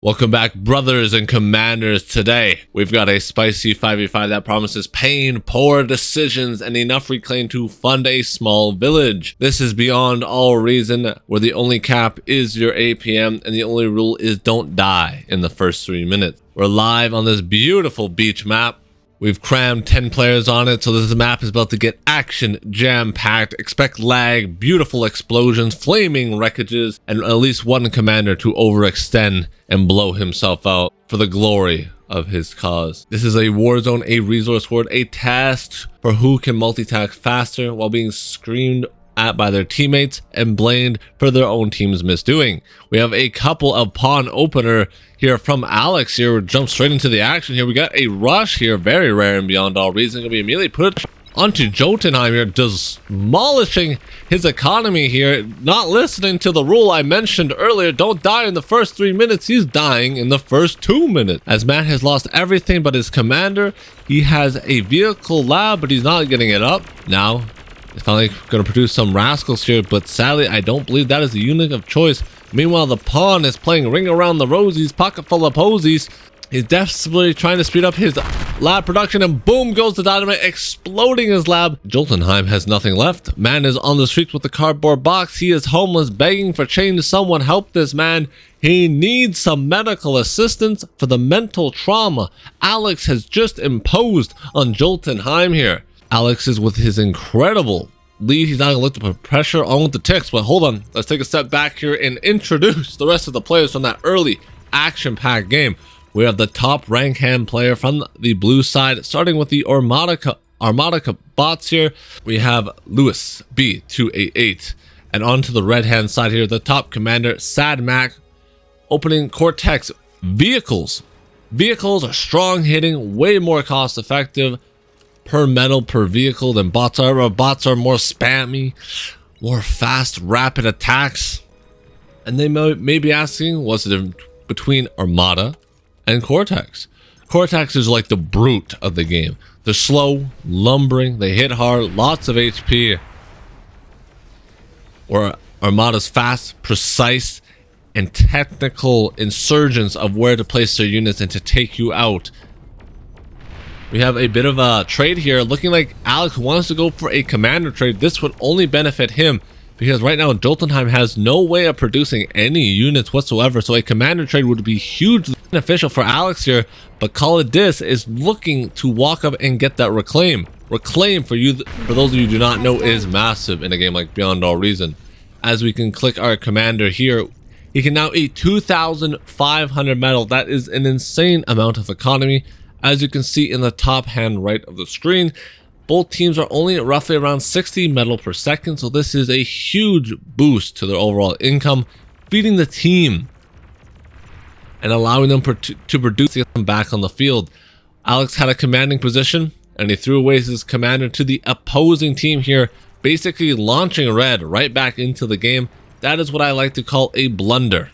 Welcome back, brothers and commanders. Today, we've got a spicy 5v5 that promises pain, poor decisions, and enough reclaim to fund a small village. This is beyond all reason, where the only cap is your APM, and the only rule is don't die in the first 3 minutes. We're live on this beautiful beach map. We've crammed 10 players on it, so this map is about to get action jam-packed. Expect lag, beautiful explosions, flaming wreckages, and at least one commander to overextend and blow himself out for the glory of his cause. This is a war zone, a resource horde, a test for who can multitask faster while being screamed at by their teammates and blamed for their own team's misdoing. We have a couple of pawn opener here from Alex here. We'll jump straight into the action here. We got a rush here, very rare and beyond all reason. Gonna be immediately put onto Jotunheim here, demolishing his economy here, not listening to the rule I mentioned earlier. Don't die in the first 3 minutes. He's dying in the first 2 minutes. As Matt has lost everything but his commander. He has a vehicle lab, but he's not getting it up. Now, it's finally going to produce some rascals here, but sadly, I don't believe that is the unit of choice. Meanwhile, the pawn is playing Ring Around the Rosies, pocket full of posies. He's desperately trying to speed up his lab production, and boom goes the dynamite, exploding his lab. Jotunheim has nothing left. Man is on the streets with the cardboard box. He is homeless, begging for change. Someone help this man. He needs some medical assistance for the mental trauma Alex has just imposed on Jotunheim here. Alex is with his incredible lead. He's not going to look to put pressure on with the ticks, but hold on. Let's take a step back here and introduce the rest of the players from that early action-packed game. We have the top rank hand player from the blue side, starting with the Armada bots here. We have Lewis B288, and on to the red hand side here, the top commander, Sad Mac, opening Cortex vehicles. Vehicles are strong hitting, way more cost effective per medal per vehicle than bots are. Bots are more spammy, more fast, rapid attacks. And they may be asking, what's the difference between Armada and Cortex? Cortex is like the brute of the game. They're slow, lumbering, they hit hard, lots of HP. Or Armada's fast, precise, and technical insurgents of where to place their units and to take you out. We have a bit of a trade here, looking like Alex wants to go for a commander trade. This would only benefit him because right now Jotunheim has no way of producing any units whatsoever. So a commander trade would be hugely beneficial for Alex here. But Call It Dis is looking to walk up and get that reclaim. Reclaim, for those of you who do not know, is massive in a game like Beyond All Reason. As we can click our commander here, he can now eat 2,500 metal. That is an insane amount of economy. As you can see in the top hand right of the screen, both teams are only roughly around 60 metal per second, so this is a huge boost to their overall income, feeding the team and allowing them to produce them back on the field. Alex had a commanding position, and he threw away his commander to the opposing team here, basically launching red right back into the game. That is what I like to call a blunder.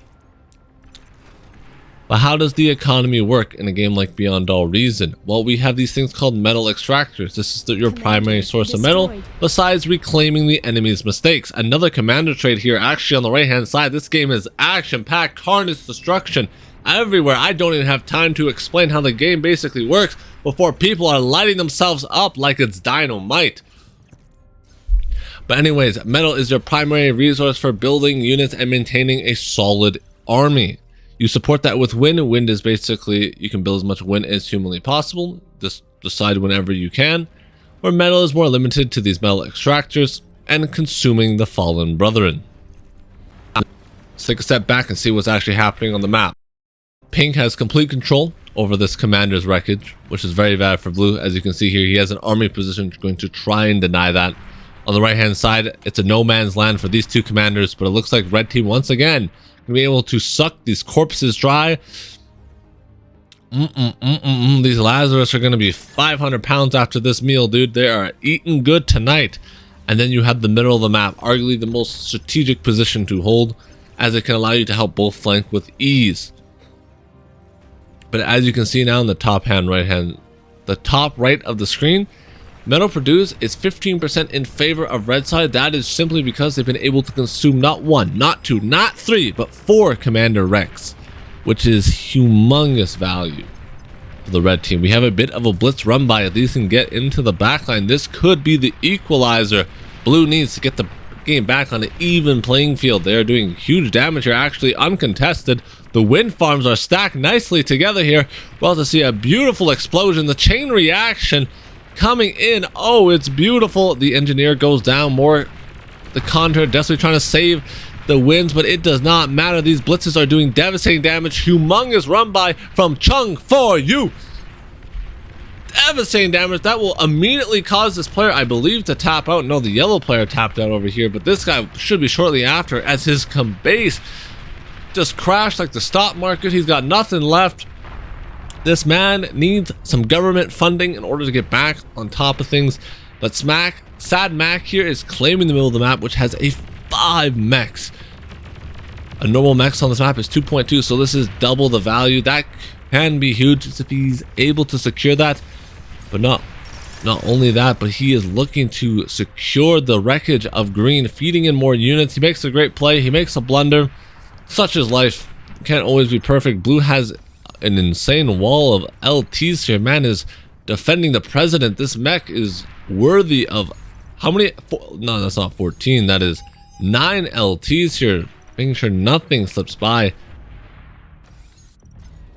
But how does the economy work in a game like Beyond All Reason? Well, we have these things called metal extractors. This is your primary source of metal, besides reclaiming the enemy's mistakes. Another commander trade here, actually on the right hand side. This game is action-packed, carnage, destruction everywhere. I don't even have time to explain how the game basically works before people are lighting themselves up like it's dynamite. But anyways, metal is your primary resource for building units and maintaining a solid army. You support that with wind. Wind is basically, you can build as much wind as humanly possible. Just decide whenever you can. Where metal is more limited to these metal extractors and consuming the fallen brethren. Let's take a step back and see what's actually happening on the map. Pink has complete control over this commander's wreckage, which is very bad for blue. As you can see here, he has an army position going to try and deny that. On the right hand side, it's a no man's land for these two commanders, but it looks like red team once again be able to suck these corpses dry. These Lazarus are going to be 500 pounds after this meal, dude. They are eating good tonight. And then you have the middle of the map, arguably the most strategic position to hold, as it can allow you to help both flank with ease. But as you can see now in the top right of the screen, metal produced is 15% in favor of red side. That is simply because they've been able to consume not one, not two, not three, but 4 commander wrecks. which is humongous value for the red team. We have a bit of a blitz run by. These can get into the backline. This could be the equalizer. Blue needs to get the game back on an even playing field. They are doing huge damage here, actually uncontested. The wind farms are stacked nicely together here. Well, to see a beautiful explosion, the chain reaction coming in. Oh, it's beautiful. The engineer goes down more. The Contour desperately trying to save the wins, but it does not matter. These blitzes are doing devastating damage. Humongous run by from Chung for you. Devastating damage that will immediately cause this player, I believe, to tap out. No, the yellow player tapped out over here, but this guy should be shortly after, as his base just crashed like the stock market. He's got nothing left. This man needs some government funding in order to get back on top of things. But Sad Mac here is claiming the middle of the map, which has a 5 mechs. A normal mechs on this map is 2.2, so this is double the value. That can be huge if he's able to secure that. But not only that, but he is looking to secure the wreckage of green, feeding in more units. He makes a great play. He makes a blunder. Such is life. Can't always be perfect. Blue has an insane wall of LTs here. Man is defending the president. This mech is worthy of how many? No, that's not 14. That is 9 LTs here, making sure nothing slips by.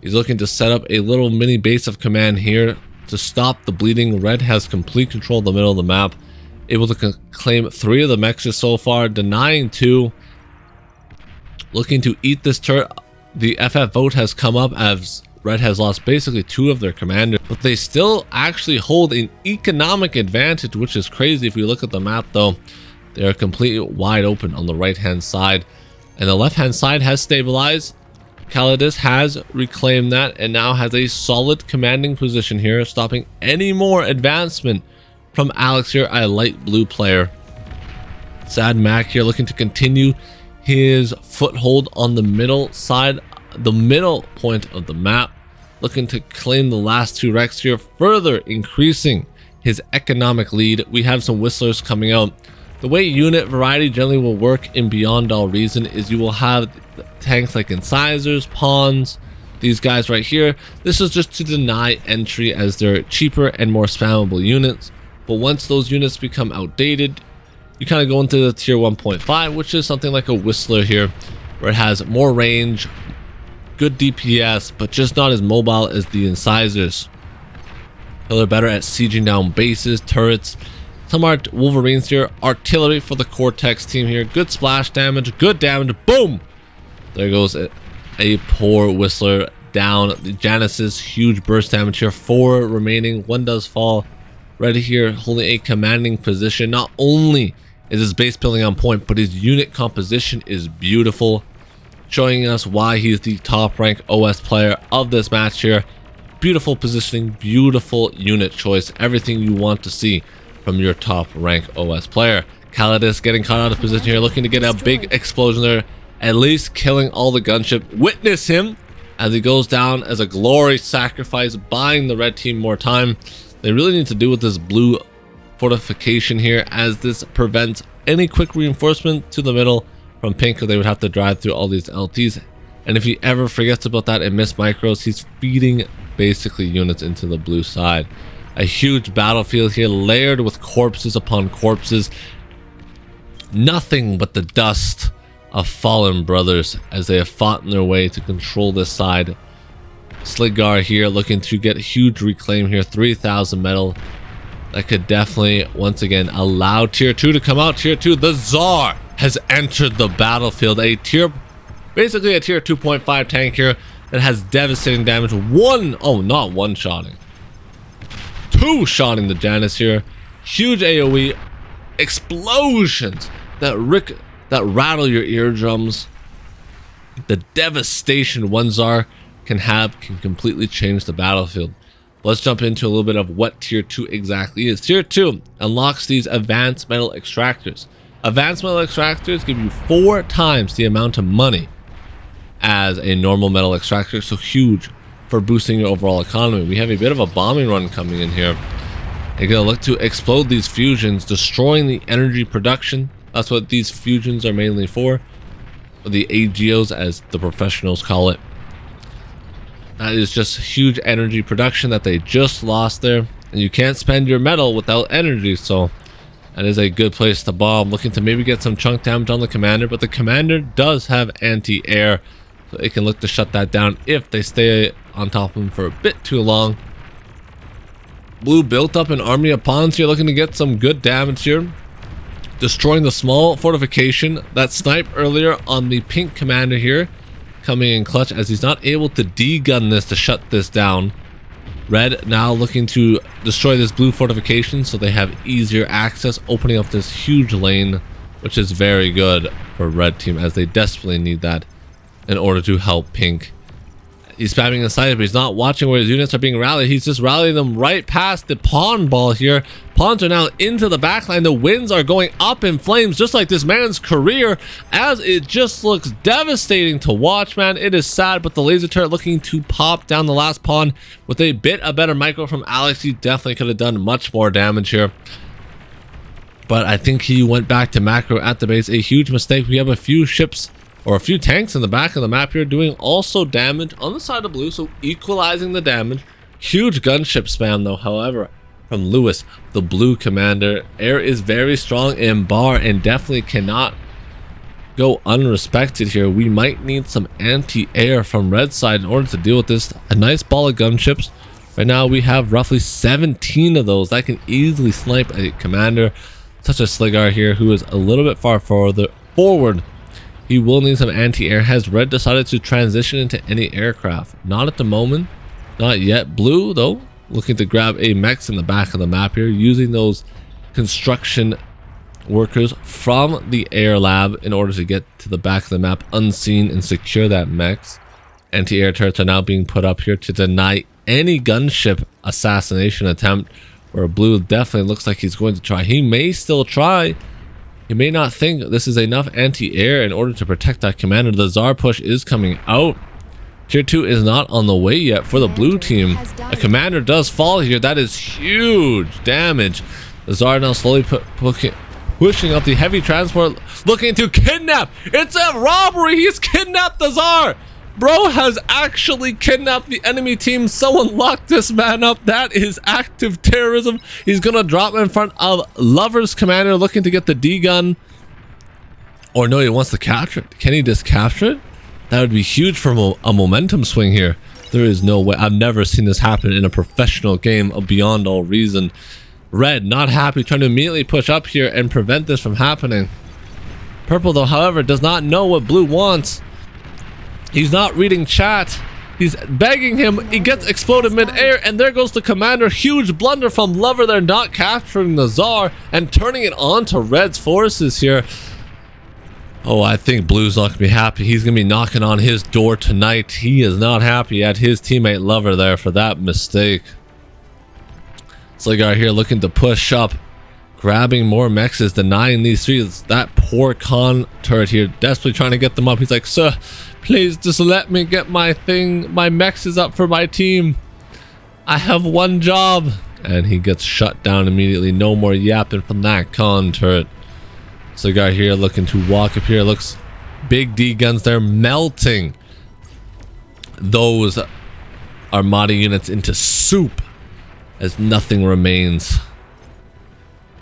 He's looking to set up a little mini base of command here to stop the bleeding. Red has complete control of the middle of the map, able to claim 3 of the mechs so far, denying 2. Looking to eat this turret. The FF vote has come up as Red has lost basically 2 of their commanders, but they still actually hold an economic advantage, which is crazy. If we look at the map though, they are completely wide open on the right hand side, and the left hand side has stabilized. Calidus has reclaimed that and now has a solid commanding position here, stopping any more advancement from Alex here, a light blue player. Sad Mac here looking to continue his foothold on the middle side, the middle point of the map, looking to claim the last 2 wrecks here, further increasing his economic lead. We have some whistlers coming out. The way unit variety generally will work in Beyond All Reason is you will have tanks like incisors, pawns, these guys right here. This is just to deny entry as they're cheaper and more spammable units. But once those units become outdated, you kind of go into the tier 1.5, which is something like a Whistler here, where it has more range, good DPS, but just not as mobile as the incisors. They're better at sieging down bases, turrets. Some are Wolverines here. Artillery for the Cortex team here. Good splash damage, good damage. Boom! There goes a poor Whistler down. The Genesis, huge burst damage here. 4 remaining. 1 does fall. Red here holding a commanding position. Not only is his base building on point, but his unit composition is beautiful, showing us why he's the top rank OS player of this match here. Beautiful positioning, beautiful unit choice, everything you want to see from your top rank OS player. Calidus getting caught out of position here, looking to get a big explosion there, at least killing all the gunship. Witness him as he goes down as a glory sacrifice, buying the red team more time. They really need to do with this blue fortification here, as this prevents any quick reinforcement to the middle from pink, or they would have to drive through all these LTs. And if he ever forgets about that and miss micros, he's feeding basically units into the blue side. A huge battlefield here, layered with corpses upon corpses. Nothing but the dust of fallen brothers as they have fought in their way to control this side. Sligar here looking to get a huge reclaim here, 3,000 metal. That could definitely once again allow tier 2 to come out. Tier 2, the Tsar has entered the battlefield. Basically a tier 2.5 tank here that has devastating damage. Not one shotting, 2 shotting the Janus here. Huge AoE explosions that rattle your eardrums. The devastation one Tsar can completely change the battlefield. Let's jump into a little bit of what tier 2 exactly is. Tier 2 unlocks these advanced metal extractors. Advanced metal extractors give you 4 times the amount of money as a normal metal extractor, so huge for boosting your overall economy. We have a bit of a bombing run coming in here. They're gonna look to explode these fusions, destroying the energy production. That's what these fusions are mainly for, or the AGOs as the professionals call it. That is just huge energy production that they just lost there. And you can't spend your metal without energy, so that is a good place to bomb. Looking to maybe get some chunk damage on the commander, but the commander does have anti-air, so it can look to shut that down if they stay on top of him for a bit too long. Blue built up an army of pawns here, looking to get some good damage here. Destroying the small fortification that sniped earlier on the pink commander here. Coming in clutch as he's not able to de-gun this to shut this down. Red now looking to destroy this blue fortification so they have easier access, opening up this huge lane, which is very good for red team as they desperately need that in order to help pink. He's spamming inside, but he's not watching where his units are being rallied. He's just rallying them right past the pawn ball here. Pawns are now into the backline. The winds are going up in flames, just like this man's career, as it just looks devastating to watch, man. It is sad, but the laser turret looking to pop down the last pawn with a bit of better micro from Alex. He definitely could have done much more damage here, but I think he went back to macro at the base. A huge mistake. We have a few ships or a few tanks in the back of the map here doing also damage on the side of blue, so equalizing the damage. Huge gunship spam though, however, from Lewis, the blue commander. Air is very strong in bar and definitely cannot go unrespected here. We might need some anti-air from red side in order to deal with this. A nice ball of gunships. Right now we have roughly 17 of those that can easily snipe a commander such as Sligar here, who is a little bit far forward. He will need some anti-air. Has red decided to transition into any aircraft? Not at the moment. Not yet. Blue, though, looking to grab a mechs in the back of the map here, using those construction workers from the air lab in order to get to the back of the map unseen and secure that mechs. Anti-air turrets are now being put up here to deny any gunship assassination attempt, where blue definitely looks like he's going to try. He may still try. You may not think this is enough anti-air in order to protect that commander. The Tsar push is coming out. Tier 2 is not on the way yet for the blue team. A commander does fall here. That is huge damage. The Tsar now slowly pushing up the heavy transport, looking to kidnap. It's a robbery. He's kidnapped the Tsar. Bro has actually kidnapped the enemy team. Someone locked this man up. That is active terrorism. He's gonna drop in front of Lover's commander, looking to get the D-gun. Or no, he wants to capture it. Can he just capture it? That would be huge for a momentum swing here. There is no way. I've never seen this happen in a professional game of Beyond All Reason. Red, not happy, trying to immediately push up here and prevent this from happening. Purple, though, however, does not know what blue wants. He's not reading chat. He's begging him. He gets exploded mid-air, and there goes the commander. Huge blunder from Lover. They're not capturing the Tsar and turning it on to Red's forces here. Oh, I think blue's not gonna be happy. He's gonna be knocking on his door tonight. He is not happy at his teammate Lover there for that mistake. Sligar here looking to push up, grabbing more mechs, is denying these three. It's that poor con turret here, desperately trying to get them up. He's like, sir, please just let me get my thing. My mechs is up for my team. I have one job. And he gets shut down immediately. No more yapping from that con turret. Sligar here looking to walk up here. Looks big D guns there, melting those Armada units into soup as nothing remains.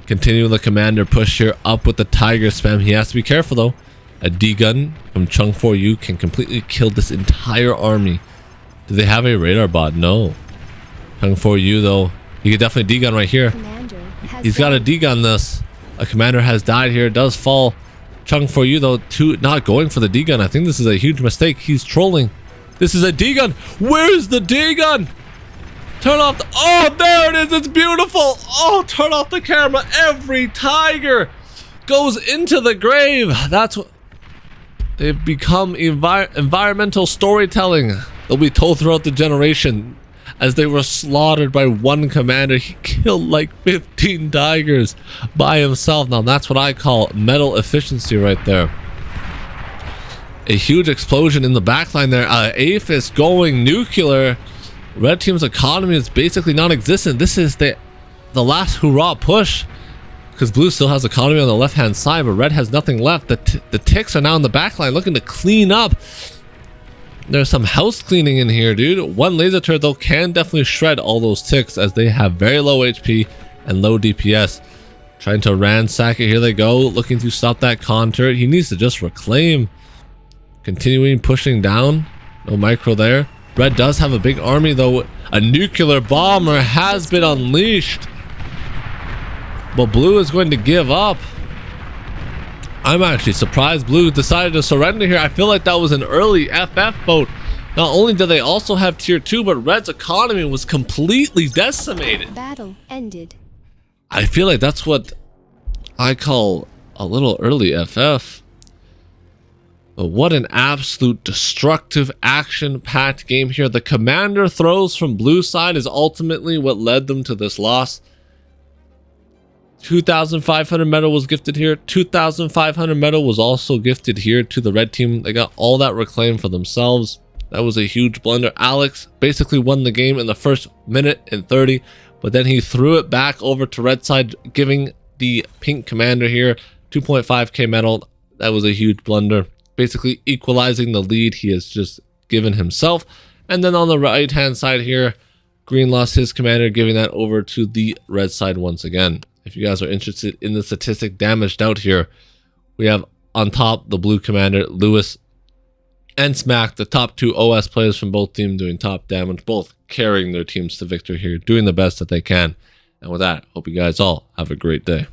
Continue the commander push here up with the tiger spam. He has to be careful though. A D-gun from Chung 4U can completely kill this entire army. Do they have a radar bot? No. Chung 4U though, he could definitely D-gun right here. He's got a D-gun this. A commander has died here. Does fall. Chung 4U though, not going for the D-gun. I think this is a huge mistake. He's trolling. This is a D-gun. Where's the D-gun? Turn off the... Oh, there it is. It's beautiful. Oh, turn off the camera. Every tiger goes into the grave. That's what... They've become environmental storytelling. They'll be told throughout the generation. As they were slaughtered by one commander, he killed like 15 tigers by himself. Now that's what I call metal efficiency right there. A huge explosion in the backline there. Aphis going nuclear. Red team's economy is basically non-existent. This is the last hurrah push, because blue still has economy on the left hand side, but red has nothing left. The ticks are now in the backline looking to clean up There's some house cleaning in here, dude. One laser turret though can definitely shred all those ticks as they have very low HP and low DPS. Trying to ransack it. Here they go, looking to stop that con turret. He needs to just reclaim. Continuing pushing down. No micro there. Red does have a big army though. A nuclear bomber has been unleashed. But blue is going to give up. I'm actually surprised blue decided to surrender here. I feel like that was an early FF vote. Not only did they also have tier 2, but red's economy was completely decimated. Battle ended. I feel like that's what I call a little early FF. But what an absolute destructive action-packed game here. The commander throws from blue side is ultimately what led them to this loss. 2,500 metal was gifted here. 2,500 metal was also gifted here to the red team. They got all that reclaimed for themselves. That was a huge blunder. Alex basically won the game in the first minute and 30, but then he threw it back over to red side, giving the pink commander here 2.5k metal. That was a huge blunder. Basically equalizing the lead he has just given himself. And then on the right hand side here, green lost his commander, giving that over to the red side once again. If you guys are interested in the statistic damaged out here, we have on top the blue commander, Lewis and Smack, the top 2 OS players from both teams doing top damage, both carrying their teams to victory here, doing the best that they can. And with that, hope you guys all have a great day.